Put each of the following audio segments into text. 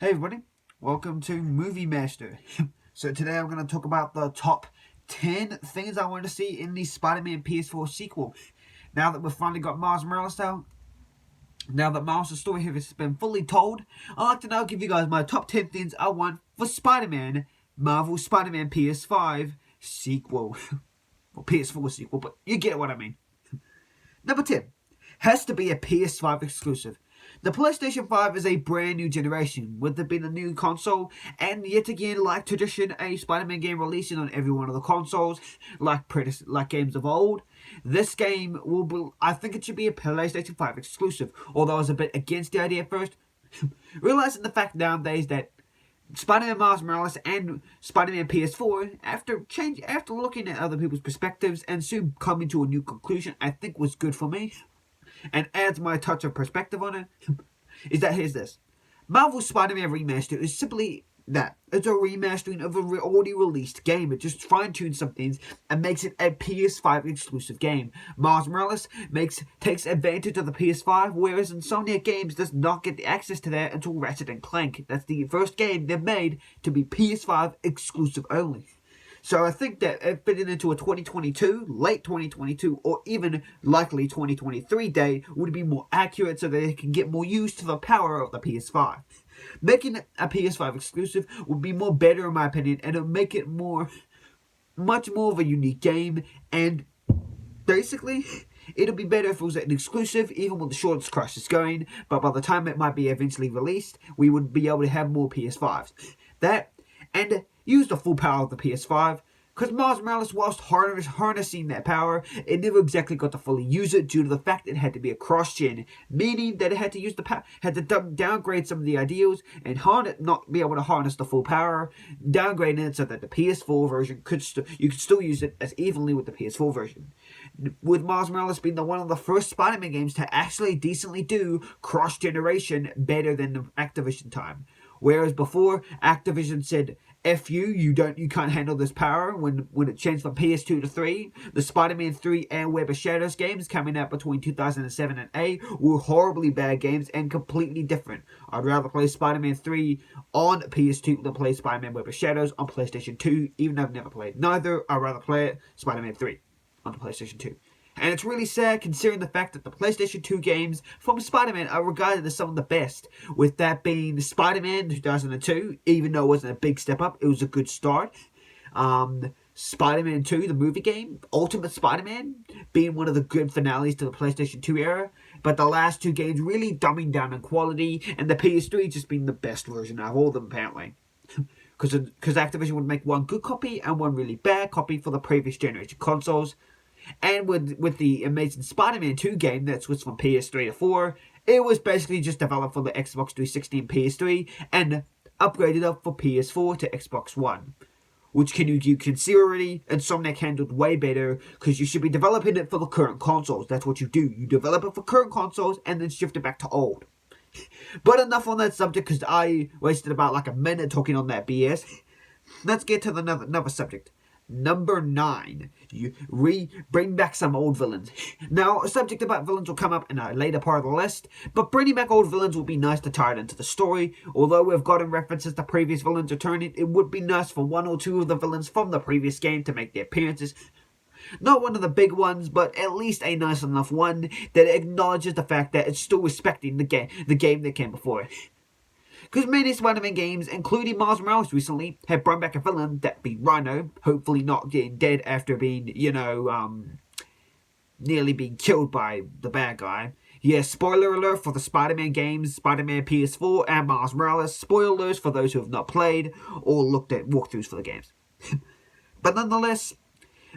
Hey everybody, welcome to Movie Master. So today I'm going to talk about the top 10 things I want to see in the Spider-Man PS4 sequel. Now that we've finally got Miles Morales out, now that Miles' story has been fully told, I'd like to now give you guys my top 10 things I want for Spider-Man, Marvel Spider-Man PS5 sequel. Or PS4 sequel, but you get what I mean. Number 10 has to be a PS5 exclusive. The PlayStation 5 is a brand new generation, with there being a new console, and yet again, like tradition, a Spider-Man game releasing on every one of the consoles, like games of old. This game will be, I think it should be a PlayStation 5 exclusive, although I was a bit against the idea at first. Realizing the fact nowadays that Spider-Man Miles Morales and Spider-Man PS4, after looking at other people's perspectives and soon coming to a new conclusion, I think was good for me and adds my touch of perspective on it, is that here's this. Marvel's Spider-Man Remaster is simply that. It's a remastering of an already released game. It just fine-tunes some things and makes it a PS5 exclusive game. Miles Morales takes advantage of the PS5, whereas Insomniac Games does not get the access to that until Ratchet and Clank. That's the first game they've made to be PS5 exclusive only. So I think that fitting into a 2022, late 2022, or even likely 2023 day would be more accurate so that they can get more used to the power of the PS5. Making it a PS5 exclusive would be more better in my opinion, and it would make it much more of a unique game, and basically it'll be better if it was an exclusive, even with the shortest crisis going, but by the time it might be eventually released, we would be able to have more PS5s. That, and use the full power of the PS5, because Miles Morales, whilst harnessing that power, it never exactly got to fully use it due to the fact it had to be a cross-gen, meaning that it had to use had to downgrade some of the ideals and not be able to harness the full power, downgrading it so that the PS4 version you could still use it as evenly with the PS4 version. With Miles Morales being one of the first Spider-Man games to actually decently do cross-generation better than the Activision time. Whereas before, Activision said, F you can't handle this power when it changed from PS2 to 3. The Spider-Man 3 and Web of Shadows games coming out between 2007 and 8 were horribly bad games and completely different. I'd rather play Spider-Man 3 on PS2 than play Spider-Man Web of Shadows on PlayStation 2, even though I've never played neither. I'd rather play it Spider-Man 3 on the PlayStation 2. And it's really sad considering the fact that the PlayStation 2 games from Spider-Man are regarded as some of the best, with that being Spider-Man 2002, even though it wasn't a big step up, it was a good start. Spider-Man 2, the movie game, Ultimate Spider-Man, being one of the good finales to the PlayStation 2 era, but the last two games really dumbing down in quality, and the PS3 just being the best version out of all of them apparently. Because Activision would make one good copy and one really bad copy for the previous generation consoles. And with the Amazing Spider-Man 2 game that switched from PS3 to 4, it was basically just developed for the Xbox 360 and PS3 and upgraded up for PS4 to Xbox One. Which you can see already, Insomniac handled way better, because you should be developing it for the current consoles. That's what you do. You develop it for current consoles and then shift it back to old. But enough on that subject, because I wasted about like a minute talking on that BS. Let's get to another subject. Number 9. You bring back some old villains. Now, a subject about villains will come up in a later part of the list, but bringing back old villains would be nice to tie it into the story. Although we've gotten references to previous villains returning, it would be nice for one or two of the villains from the previous game to make their appearances. Not one of the big ones, but at least a nice enough one that acknowledges the fact that it's still respecting the game that came before it. Because many Spider-Man games, including Miles Morales recently, have brought back a villain, that be Rhino, hopefully not getting dead after being, nearly being killed by the bad guy. Yes, spoiler alert for the Spider-Man games, Spider-Man PS4 and Miles Morales. Spoilers for those who have not played or looked at walkthroughs for the games. But nonetheless,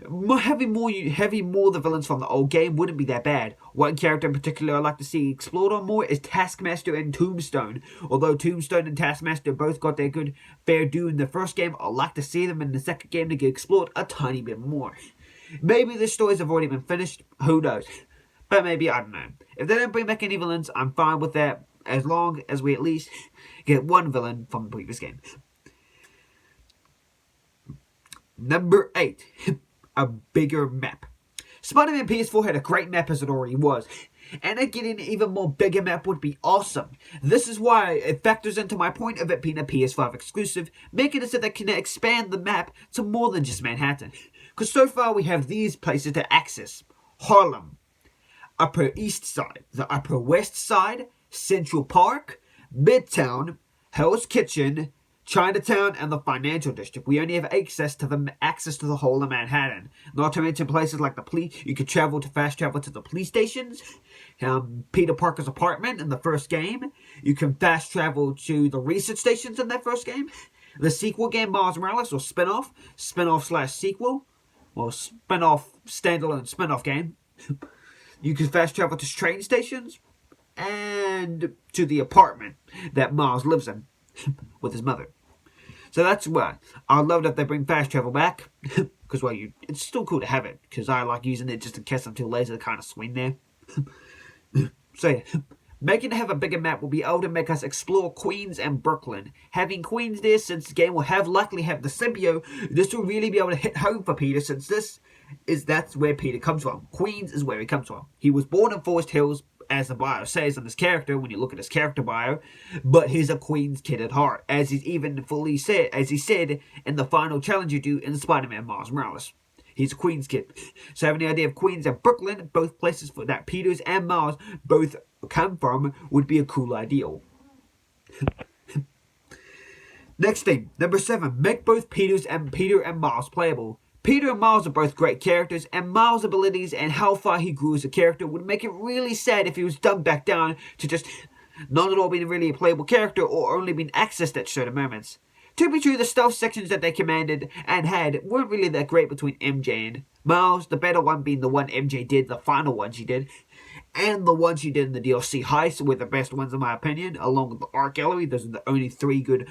having more the villains from the old game wouldn't be that bad. One character in particular I'd like to see explored on more is Taskmaster and Tombstone. Although Tombstone and Taskmaster both got their good fair due in the first game, I'd like to see them in the second game to get explored a tiny bit more. Maybe the stories have already been finished, who knows. But maybe, I don't know. If they don't bring back any villains, I'm fine with that, as long as we at least get one villain from the previous game. Number 8. A bigger map. Spider-Man PS4 had a great map as it already was. and getting an even more bigger map would be awesome. This is why it factors into my point of it being a PS5 exclusive, making it so they can expand the map to more than just Manhattan. Because so far we have these places to access: Harlem, Upper East Side, the Upper West Side, Central Park, Midtown, Hell's Kitchen, Chinatown, and the Financial District. We only have access to the whole of Manhattan. Not to mention places like the police. You could fast travel to the police stations, Peter Parker's apartment in the first game. You can fast travel to the research stations in that first game. The sequel game, Miles Morales, or spin-off/sequel, or standalone spin-off game. You can fast travel to train stations and to the apartment that Miles lives in with his mother. So that's why I love that they bring fast travel back, because it's still cool to have it, because I like using it just in case I'm too lazy to kind of swing there. So yeah, making it have a bigger map will be able to make us explore Queens and Brooklyn. Having Queens there, since the game will likely have the symbiote, this will really be able to hit home for Peter, since that's where Peter comes from. Queens is where he comes from. He was born in Forest Hills, as the bio says in his character, when you look at his character bio, but he's a Queens kid at heart, as he said in the final challenge you do in Spider-Man Miles Morales. He's a Queens kid. So having the idea of Queens and Brooklyn, both places that Peters and Miles both come from, would be a cool ideal. Next thing, number 7, make both Peter and Miles playable. Peter and Miles are both great characters, and Miles' abilities and how far he grew as a character would make it really sad if he was dumbed back down to just not at all being really a playable character, or only being accessed at certain moments. To be true, the stealth sections that they commanded and had weren't really that great between MJ and Miles, the better one being the one MJ did, the final one she did, and the one she did in the DLC heist were the best ones in my opinion, along with the art gallery. Those are the only 3 good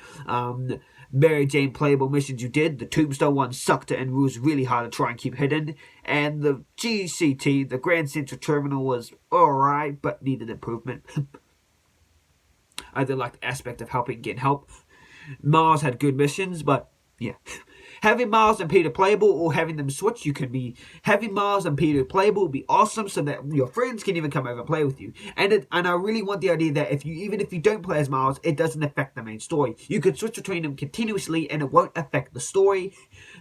Mary Jane playable missions you did. The Tombstone one sucked and was really hard to try and keep hidden, and the GCT, the Grand Central Terminal, was alright but needed improvement. I did like the aspect of helping get help. Miles had good missions, but yeah. Having Miles and Peter playable, or having them switch, having Miles and Peter playable would be awesome, so that your friends can even come over and play with you. And I really want the idea that even if you don't play as Miles, it doesn't affect the main story. You can switch between them continuously, and it won't affect the story.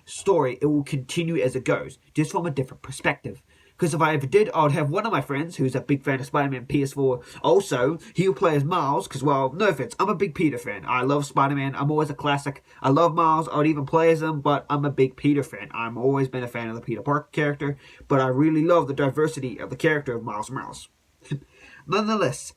It will continue as it goes, just from a different perspective. Because if I ever did, I would have one of my friends who's a big fan of Spider-Man PS4. Also, he'll play as Miles, because, well, no offense, I'm a big Peter fan. I love Spider-Man. I'm always a classic. I love Miles. I would even play as him, but I'm a big Peter fan. I've always been a fan of the Peter Parker character, but I really love the diversity of the character of Miles Morales. Nonetheless,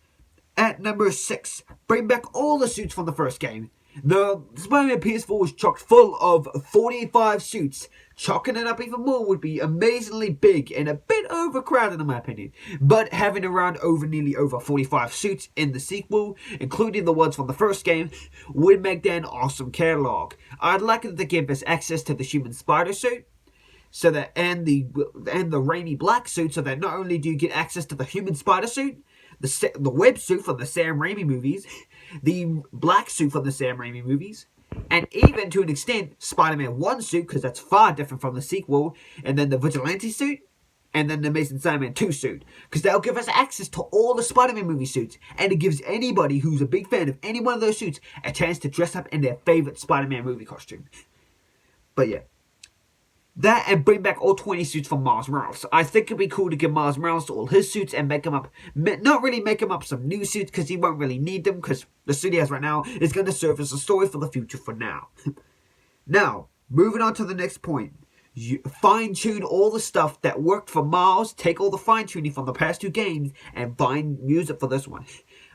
at number 6, bring back all the suits from the first game. The Spider-Man PS4 was chock full of 45 suits. Chalking it up even more would be amazingly big and a bit overcrowded in my opinion. But having around nearly over 45 suits in the sequel, including the ones from the first game, would make that an awesome catalog. I'd like it to give us access to the human spider suit, so that and the rainy black suit, so that not only do you get access to the human spider suit, the web suit from the Sam Raimi movies, the black suit from the Sam Raimi movies, and even to an extent Spider-Man 1 suit, because that's far different from the sequel, and then the Vigilante suit, and then the Amazing Spider-Man 2 suit, because that'll give us access to all the Spider-Man movie suits, and it gives anybody who's a big fan of any one of those suits a chance to dress up in their favorite Spider-Man movie costume. But yeah, that, and bring back all 20 suits from Miles Morales. I think it'd be cool to give Miles Morales all his suits and make him up, not really make him up some new suits, because he won't really need them, because the suit he has right now is going to serve as a story for the future for now. Now, moving on to the next point. You fine-tune all the stuff that worked for Miles, take all the fine-tuning from the past 2 games, and use it for this one.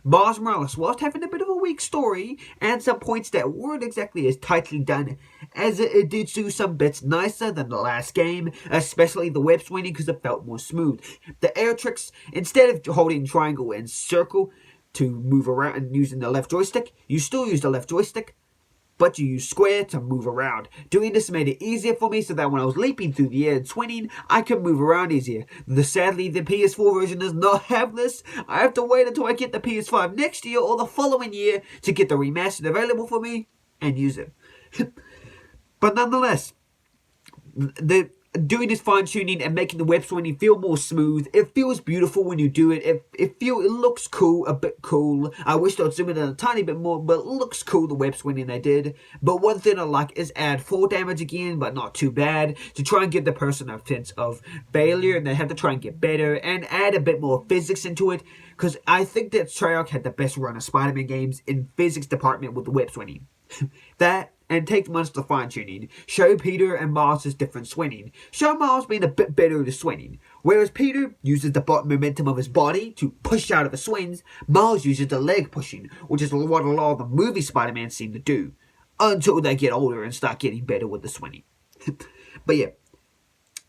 Miles Morales, whilst having a bit of a weak story, and some points that weren't exactly as tightly done, as it did do some bits nicer than the last game, especially the web swinging, because it felt more smooth. The air tricks, instead of holding triangle and circle to move around and using the left joystick, you still use the left joystick, but you use square to move around. Doing this made it easier for me, so that when I was leaping through the air and swinging, I could move around easier. Sadly, the PS4 version does not have this. I have to wait until I get the PS5 next year or the following year to get the remastered available for me and use it. But nonetheless, doing this fine tuning and making the web swinging feel more smooth. It feels beautiful when you do it. It looks cool, a bit cool. I wish they'd zoom in a tiny bit more, but it looks cool, the web swinging they did. But one thing I like is add fall damage again, but not too bad, to try and give the person a sense of failure, and they have to try and get better and add a bit more physics into it. Because I think that Treyarch had the best run of Spider-Man games in physics department with the web swinging. That, and take months to fine tuning. Show Peter and Miles' different swinging. Show Miles being a bit better at his swinging. Whereas Peter uses the momentum of his body to push out of his swings, Miles uses the leg pushing, which is what a lot of the movie Spider-Man seem to do. Until they get older and start getting better with the swinging. But yeah.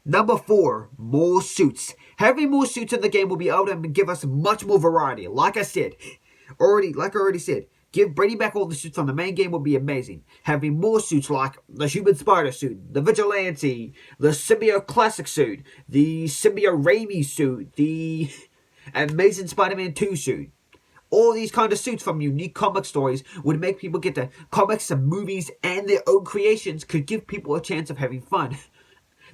Number 4, more suits. Having more suits in the game will be able to give us much more variety. Like I already said, bringing back all the suits from the main game would be amazing. Having more suits like the Human Spider suit, the Vigilante, the Symbiote Classic suit, the Symbiote Raimi suit, the Amazing Spider-Man 2 suit. All these kind of suits from unique comic stories would make people get the comics and movies and their own creations, could give people a chance of having fun.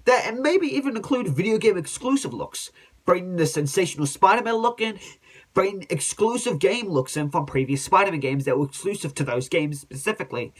That, and maybe even include video game exclusive looks, bringing the sensational Spider-Man look in, bringing exclusive game looks in from previous Spider-Man games that were exclusive to those games specifically,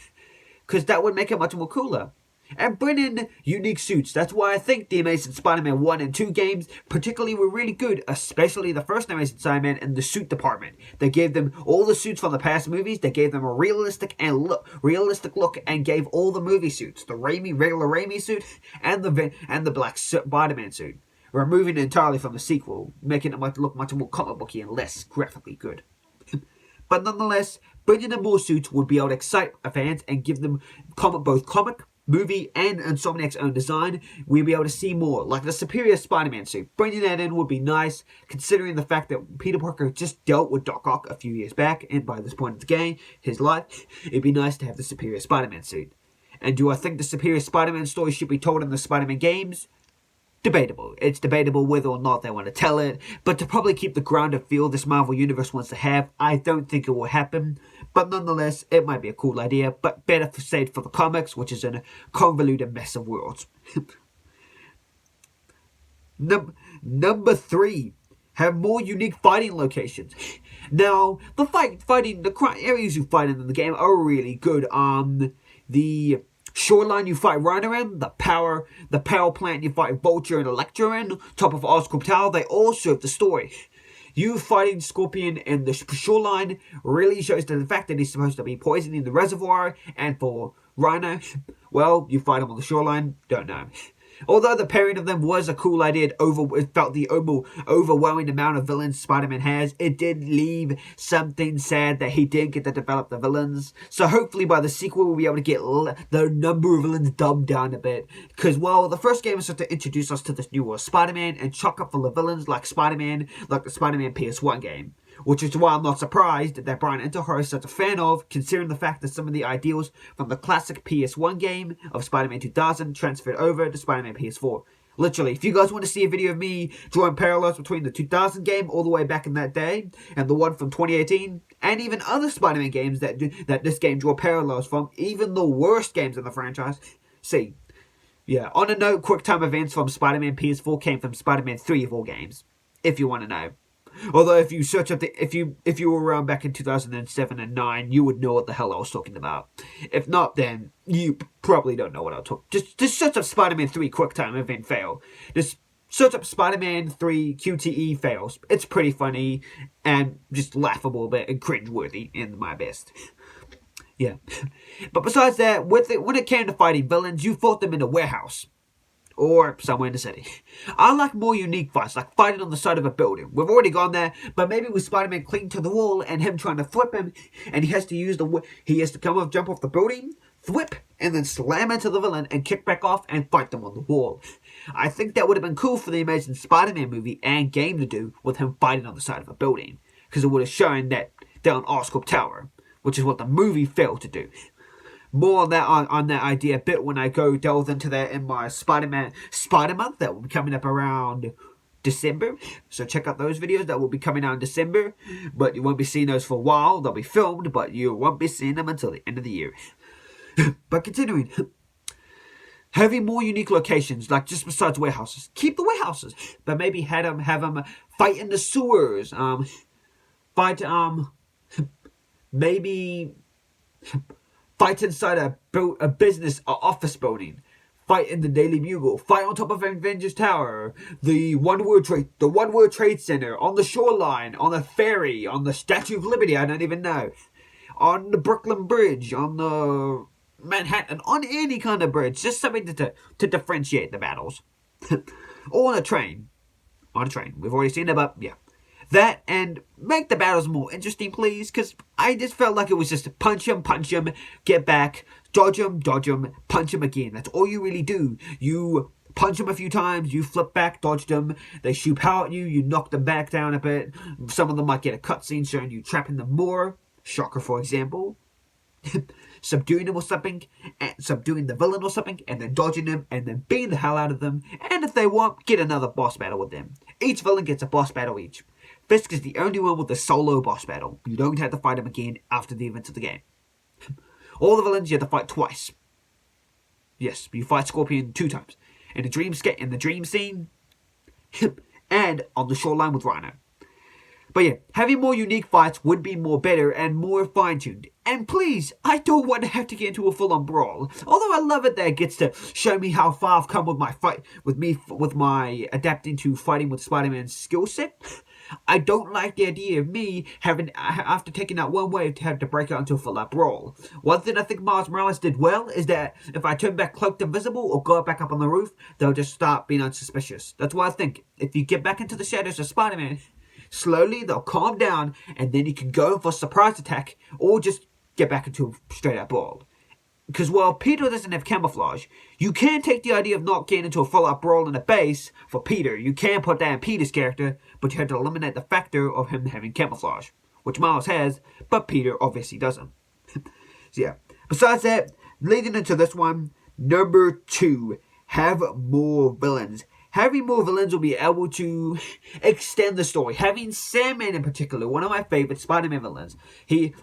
because that would make it much more cooler. And bring in unique suits. That's why I think the Amazing Spider-Man 1 and 2 games particularly were really good, especially the first Amazing Spider-Man in the suit department. They gave them all the suits from the past movies, they gave them a realistic look, and gave all the movie suits, the regular Raimi suit and the black Spider-Man suit, removing it entirely from the sequel, making it look much more comic booky and less graphically good. But nonetheless, bringing in more suits would be able to excite fans and give them both comic, movie, and Insomniac's own design. We'll be able to see more, like the superior Spider-Man suit. Bringing that in would be nice, considering the fact that Peter Parker just dealt with Doc Ock a few years back, and by this point in the game, his life, it'd be nice to have the superior Spider-Man suit. And do I think the superior Spider-Man story should be told in the Spider-Man games? Debatable. It's debatable whether or not they want to tell it, but to probably keep the grounded feel this Marvel Universe wants to have, I don't think it will happen. But nonetheless, it might be a cool idea, but better saved for the comics, which is in a convoluted mess of worlds. Number 3. Have more unique fighting locations. Now, the areas you fight in the game are really good. The shoreline you fight Rhino in, the power plant you fight Vulture and Electro in, top of Oscorp Tower, they all serve the story. You fighting Scorpion in the shoreline really shows the fact that he's supposed to be poisoning the reservoir, and for Rhino, well, you fight him on the shoreline, don't know. Although the pairing of them was a cool idea, it felt the overwhelming amount of villains Spider-Man has, it did leave something sad that he did get to develop the villains. So hopefully by the sequel we'll be able to get the number of villains dumbed down a bit. Because, well, the first game was just to introduce us to this new Spider-Man and chock up full of villains like Spider-Man, like the Spider-Man PS1 game. Which is why I'm not surprised that Brian Intihar is such a fan of, considering the fact that some of the ideals from the classic PS1 game of Spider-Man 2000 transferred over to Spider-Man PS4. Literally, if you guys want to see a video of me drawing parallels between the 2000 game all the way back in that day, and the one from 2018, and even other Spider-Man games that this game draw parallels from, even the worst games in the franchise, see. Yeah, on a note, QuickTime events from Spider-Man PS4 came from Spider-Man 3 of all games, if you want to know. Although if you search up if you were around back in 2007 and 9, you would know what the hell I was talking about. If not, then you probably don't know what I'll talk. Just search up Spider-Man 3 QuickTime event fail. Just search up Spider-Man 3 QTE fails. It's pretty funny and just laughable a bit and cringeworthy in my best. Yeah. But besides that, when it came to fighting villains, you fought them in a warehouse. Or somewhere in the city. I like more unique fights, like fighting on the side of a building. We've already gone there, but maybe with Spider-Man clinging to the wall and him trying to flip him, and he has to jump off the building, flip, and then slam into the villain and kick back off and fight them on the wall. I think that would have been cool for the Amazing Spider-Man movie and game to do with him fighting on the side of a building, because it would have shown that they're on Oscorp Tower, which is what the movie failed to do. More on that idea a bit when I go delve into that in my Spider-Month that will be coming up around December. So check out those videos that will be coming out in December. But you won't be seeing those for a while. They'll be filmed, but you won't be seeing them until the end of the year. But continuing. Having more unique locations, like just besides warehouses. Keep the warehouses, but maybe have them fight in the sewers. Fight maybe fight inside a business or office building. Fight in the Daily Bugle. Fight on top of Avengers Tower. The One World Trade Center. On the shoreline. On the ferry. On the Statue of Liberty. I don't even know. On the Brooklyn Bridge. On the Manhattan. On any kind of bridge. Just something to differentiate the battles. Or on a train. On a train. We've already seen it, but yeah. That, and make the battles more interesting, please, because I just felt like it was just punch him, get back, dodge him, punch him again. That's all you really do. You punch him a few times, you flip back, dodge them, they shoot power at you, you knock them back down a bit. Some of them might get a cutscene showing you trapping them more. Shocker, for example. Subduing them or something, and subduing the villain or something, and then dodging them, and then beating the hell out of them. And if they want, get another boss battle with them. Each villain gets a boss battle each. Fisk is the only one with a solo boss battle. You don't have to fight him again after the events of the game. All the villains you have to fight twice. Yes, you fight Scorpion 2 times. In the dream scene, and on the shoreline with Rhino. But yeah, having more unique fights would be more better and more fine-tuned. And please, I don't want to have to get into a full-on brawl. Although I love it that it gets to show me how far I've come with my with my adapting to fighting with Spider-Man's skill set. I don't like the idea of me after taking out one wave, to have to break out into a full-out brawl. One thing I think Miles Morales did well is that if I turn back Cloaked Invisible or go back up on the roof, they'll just start being unsuspicious. That's why I think if you get back into the shadows of Spider-Man, slowly they'll calm down, and then you can go for a surprise attack, or just get back into a straight-out brawl. Because while Peter doesn't have camouflage, you can take the idea of not getting into a full-out brawl in a base for Peter. You can put that in Peter's character, but you have to eliminate the factor of him having camouflage, which Miles has, but Peter obviously doesn't. So yeah. Besides that, leading into this one, number 2, have more villains. Having more villains will be able to extend the story. Having Sandman in particular, one of my favorite Spider-Man villains.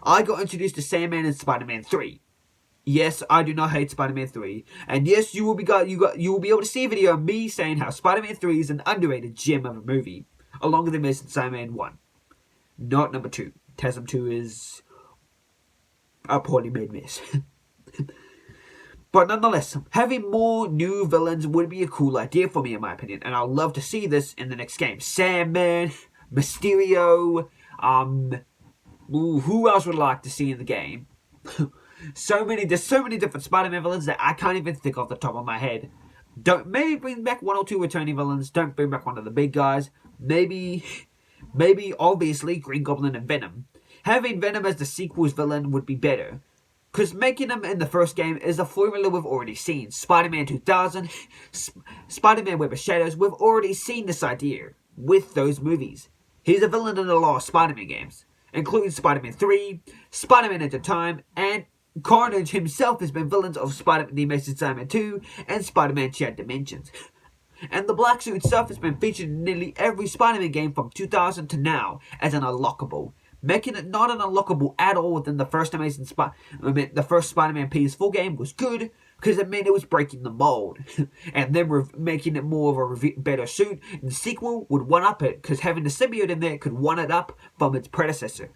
I got introduced to Sandman in Spider-Man 3. Yes, I do not hate Spider-Man 3. And yes, you will be able to see a video of me saying how Spider-Man 3 is an underrated gem of a movie, along with the Amazing Spider-Man 1. Not number 2. TASM 2 is a poorly made mess. But nonetheless, having more new villains would be a cool idea for me, in my opinion, and I'd love to see this in the next game. Sandman, Mysterio, who else would I like to see in the game? There's so many different Spider-Man villains that I can't even think off the top of my head. Maybe bring back 1 or 2 returning villains. Don't bring back one of the big guys. Maybe obviously Green Goblin and Venom. Having Venom as the sequel's villain would be better. Because making him in the first game is a formula we've already seen. Spider-Man 2000, Spider-Man Web of Shadows, we've already seen this idea with those movies. He's a villain in a lot of Spider-Man games, including Spider-Man 3, Spider-Man Into Time, and Carnage himself has been villains of Spider-Man The Amazing Spider-Man 2 and Spider-Man Shared Dimensions. And the black suit itself has been featured in nearly every Spider-Man game from 2000 to now as an unlockable, making it not an unlockable at all within the first the first Spider-Man PS4 game was good, because it meant it was breaking the mold. And then making it more of a better suit, and the sequel would one-up it, because having the symbiote in there could one it up from its predecessor.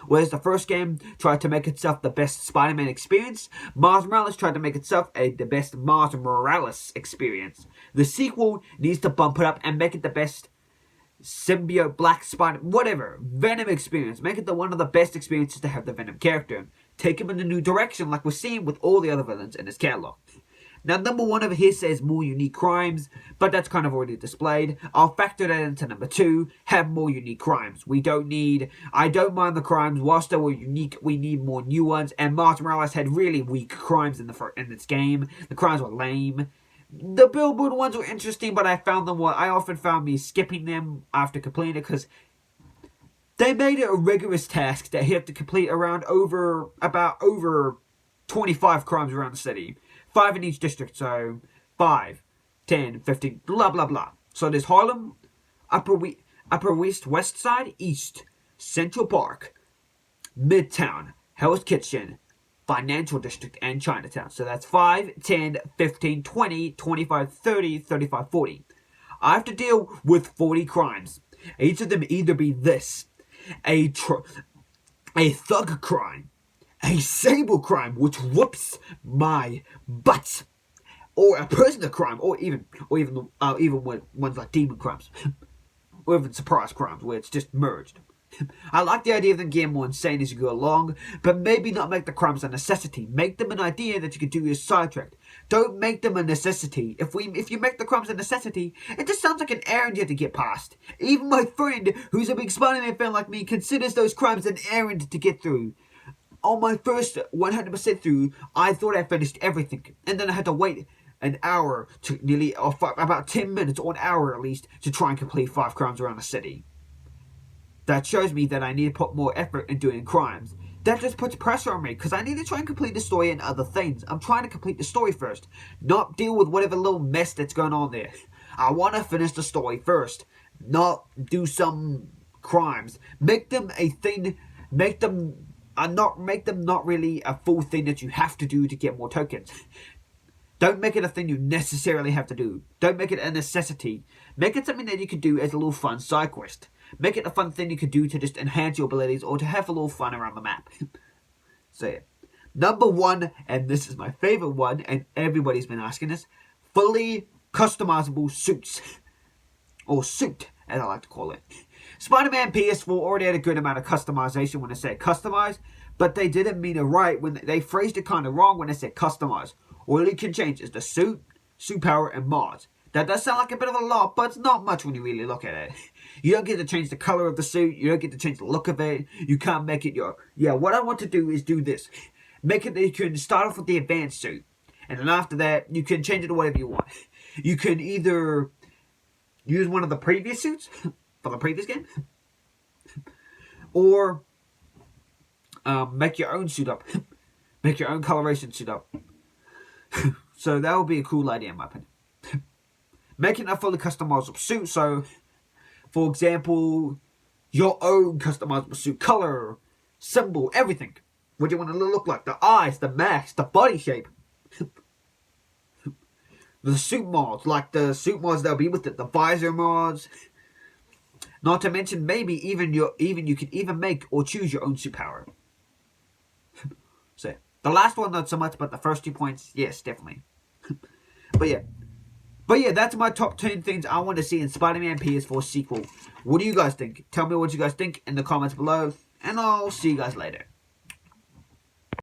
Whereas the first game tried to make itself the best Spider-Man experience, Miles Morales tried to make itself the best Miles Morales experience. The sequel needs to bump it up and make it the best symbiote, black spider, whatever, Venom experience. Make it one of the best experiences to have the Venom character. Take him in a new direction like we're seeing with all the other villains in his catalog. Now, number 1 over here says more unique crimes, but that's kind of already displayed. I'll factor that into number 2, have more unique crimes. I don't mind the crimes, whilst they were unique, we need more new ones, and Miles Morales had really weak crimes in this game. The crimes were lame. The billboard ones were interesting, but I often found me skipping them after completing it, because they made it a rigorous task that you have to complete over 25 crimes around the city. 5 in each district, so 5, 10, 15, blah, blah, blah. So there's Harlem, Upper West Side, East, Central Park, Midtown, Hell's Kitchen, Financial District, and Chinatown. So that's 5, 10, 15, 20, 25, 30, 35, 40. I have to deal with 40 crimes. Each of them either be this: a thug crime, a sable crime which whoops my butt, or a prisoner crime, or even ones like demon crimes, or even surprise crimes where it's just merged. I like the idea of them getting more insane as you go along, but maybe not make the crimes a necessity. Make them an idea that you can do as sidetracked. Don't make them a necessity. If you make the crimes a necessity, it just sounds like an errand you have to get past. Even my friend, who's a big Spider-Man fan like me, considers those crimes an errand to get through. On my first 100% through, I thought I finished everything, and then I had to wait an hour to about 10 minutes or an hour at least to try and complete 5 crimes around the city. That shows me that I need to put more effort in doing crimes. That just puts pressure on me, because I need to try and complete the story and other things. I'm trying to complete the story first, not deal with whatever little mess that's going on there. I want to finish the story first, not do some crimes. Make them a thing, make them not really a full thing that you have to do to get more tokens. Don't make it a thing you necessarily have to do. Don't make it a necessity. Make it something that you can do as a little fun side quest. Make it a fun thing you can do to just enhance your abilities or to have a little fun around the map. So yeah. Number 1, and this is my favorite one, and everybody's been asking this: fully customizable suits. Or suit, as I like to call it. Spider-Man PS4 already had a good amount of customization when they said customize, but they didn't mean it right when they phrased it kind of wrong when they said customize. All you can change is the suit power, and mods. That does sound like a bit of a lot, but it's not much when you really look at it. You don't get to change the color of the suit. You don't get to change the look of it. You can't make it your... Yeah, what I want to do is do this. Make it that you can start off with the advanced suit. And then after that, you can change it to whatever you want. You can either use one of the previous suits for the previous game. Or make your own suit up. Make your own coloration suit up. So that would be a cool idea in my opinion. Making a fully customizable suit. So, for example, your own customizable suit color, symbol, everything. What do you want it to look like? The eyes, the mask, the body shape. The suit mods, like the suit mods that'll be with it, the visor mods. Not to mention maybe even you can even make or choose your own suit power. So the last one not so much, but the first 2 points, yes, definitely. But yeah, that's my top 10 things I want to see in Spider-Man PS4 sequel. What do you guys think? Tell me what you guys think in the comments below, and I'll see you guys later.